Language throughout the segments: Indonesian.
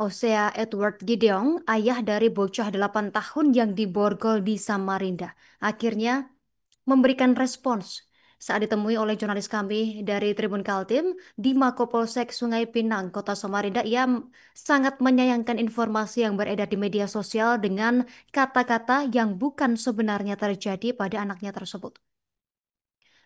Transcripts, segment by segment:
Osea Edward Gideon, ayah dari bocah 8 tahun yang diborgol di Samarinda, akhirnya memberikan respons saat ditemui oleh jurnalis kami dari Tribun Kaltim di Makopolsek Sungai Pinang, Kota Samarinda. Ia sangat menyayangkan informasi yang beredar di media sosial dengan kata-kata yang bukan sebenarnya terjadi pada anaknya tersebut.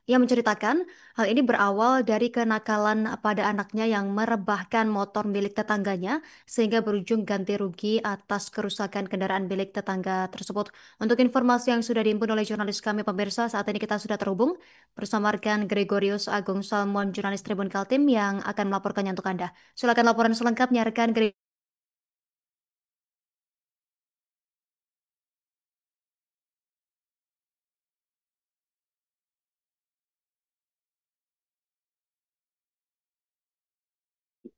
Ia menceritakan hal ini berawal dari kenakalan pada anaknya yang merebahkan motor milik tetangganya sehingga berujung ganti rugi atas kerusakan kendaraan milik tetangga tersebut. Untuk informasi yang sudah dihimpun oleh jurnalis kami pemirsa, saat ini kita sudah terhubung bersama rekan Gregorius Agung Salmon, jurnalis Tribun Kaltim yang akan melaporkannya untuk Anda. Silakan laporan selengkapnya rekan Gregorius.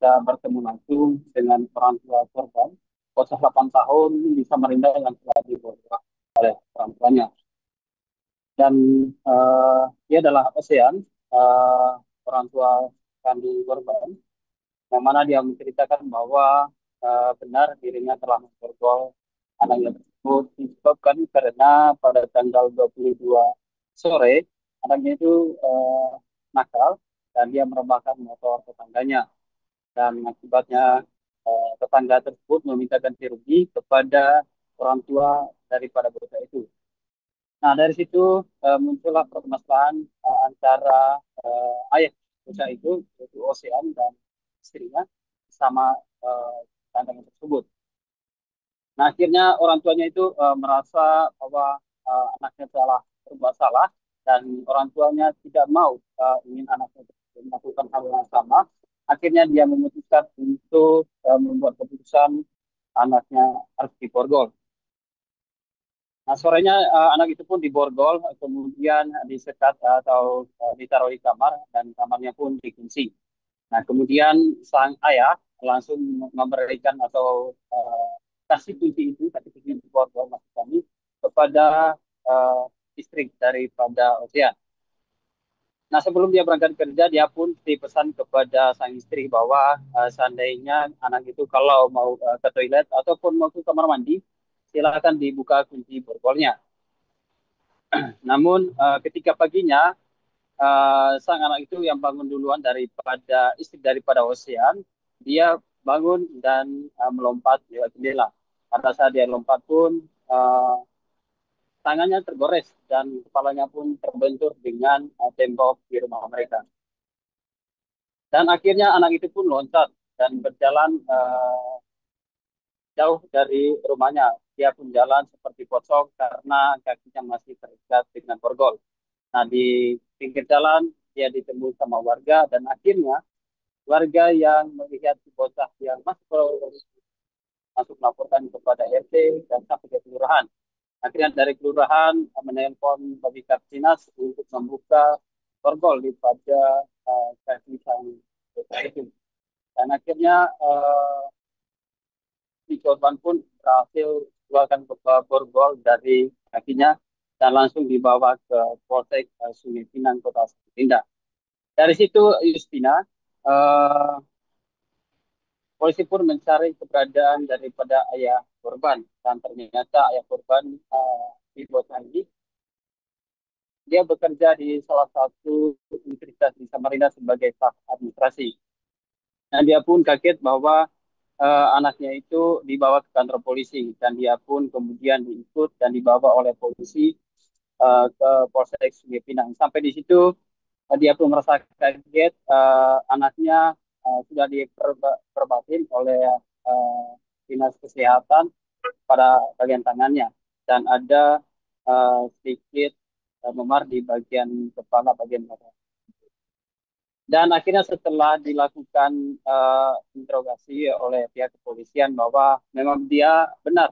Kita bertemu langsung dengan orang tua korban, bocah 8 tahun di Samarinda yang telah dibawa oleh orang tuanya. Dan dia adalah Ocean, eh, orang tua kandung korban, yang mana dia menceritakan bahwa benar dirinya telah memborgol anaknya tersebut disebabkan karena pada tanggal 22 sore anaknya itu nakal dan dia merebahkan motor tetangganya dan akibatnya tetangga tersebut meminta ganti rugi kepada orang tua daripada bocah itu. Nah, dari situ muncullah permasalahan antara ayah bocah itu, yaitu Ocean dan istrinya, sama tetangganya tersebut. Nah, akhirnya orang tuanya itu merasa bahwa anaknya telah berbuat salah dan orang tuanya tidak mau ingin anaknya melakukan hal yang sama. Akhirnya dia memutuskan untuk membuat keputusan anaknya harus diborgol. Nah, sorenya anak itu pun diborgol, kemudian disekat atau ditaruh di kamar dan kamarnya pun dikunci. Nah, kemudian sang ayah langsung memberikan atau kasih kunci borgol maksud kami kepada uh, istri daripada Ocean. Nah, sebelum dia berangkat kerja, dia pun dipesan kepada sang istri bahwa seandainya anak itu kalau mau ke toilet ataupun mau ke kamar mandi, silakan dibuka kunci borgolnya. Namun ketika paginya sang anak itu yang bangun duluan daripada istri daripada Ocean, dia bangun dan melompat lewat jendela. Pada saat dia lompat pun tangannya tergores dan kepalanya pun terbentur dengan tembok di rumah mereka. Dan akhirnya anak itu pun loncat dan berjalan jauh dari rumahnya. Dia pun jalan seperti pocong karena kakinya masih terikat dengan borgol. Nah, di pinggir jalan dia ditemui sama warga dan akhirnya warga yang melihat si bocah yang masuk melaporkan kepada RT dan sampai ke kelurahan. Akhirnya dari kelurahan menelpon Bapak Dinas untuk membuka borgol di pada kaki sang bocah itu. Dan akhirnya si korban pun berhasil keluarkan borgol dari kakinya dan langsung dibawa ke Polsek Sungai Pinang Kota Samarinda. Dari situ Justina, eh, polisi pun mencari keberadaan daripada ayah korban dan ternyata ayah korban di bawah ini dia bekerja di salah satu universitas di Samarinda sebagai staf administrasi. Dan dia pun kaget bahwa anaknya itu dibawa ke kantor polisi dan dia pun kemudian diikut dan dibawa oleh polisi ke Polsek Sungai Pinang. Sampai di situ dia pun merasa kaget anaknya sudah diperbatin oleh uh, dinas kesehatan pada bagian tangannya dan ada sedikit memar di bagian kepala bagian bawah. Dan akhirnya setelah dilakukan interogasi oleh pihak kepolisian bahwa memang dia benar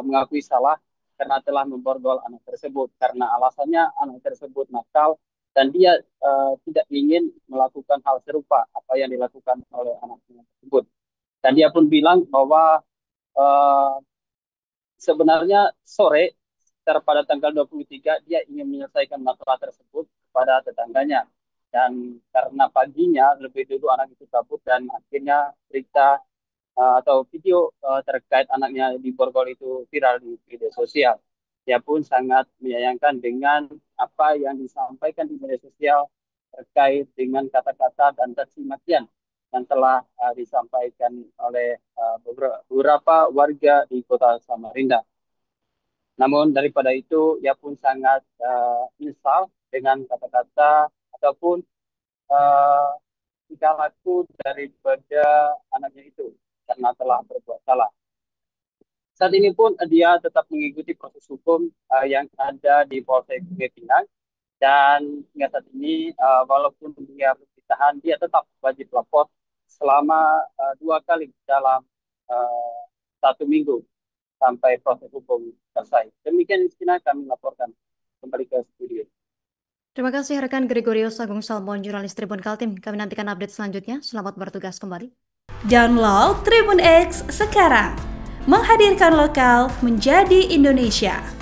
mengakui salah karena telah memborgol anak tersebut karena alasannya anak tersebut nakal dan dia tidak ingin melakukan hal serupa apa yang dilakukan oleh anaknya tersebut. Dan dia pun bilang bahwa uh, sebenarnya sore sekitar pada tanggal 23 dia ingin menyelesaikan masalah tersebut kepada tetangganya. Dan karena paginya lebih dulu anak itu kabur dan akhirnya berita atau video terkait anaknya di Borgol itu viral di media sosial. Dia pun sangat menyayangkan dengan apa yang disampaikan di media sosial terkait dengan kata-kata dan caci makian yang telah disampaikan oleh beberapa warga di kota Samarinda. Namun daripada itu, ia pun sangat menyesal dengan kata-kata ataupun uh, tingkah laku daripada anaknya itu karena telah berbuat salah. Saat ini pun dia tetap mengikuti proses hukum yang ada di Polsek Sungai Pinang dan hingga saat ini walaupun dia belum ditahan, dia tetap wajib lapor selama 2 kali dalam uh, 1 minggu sampai proses hukum selesai. Demikian Justina kami laporkan kembali ke studio. Terima kasih rekan Gregorius Agung Salmon, jurnalis Tribun Kaltim. Kami nantikan update selanjutnya. Selamat bertugas kembali. Download Tribun X sekarang. Menghadirkan lokal menjadi Indonesia.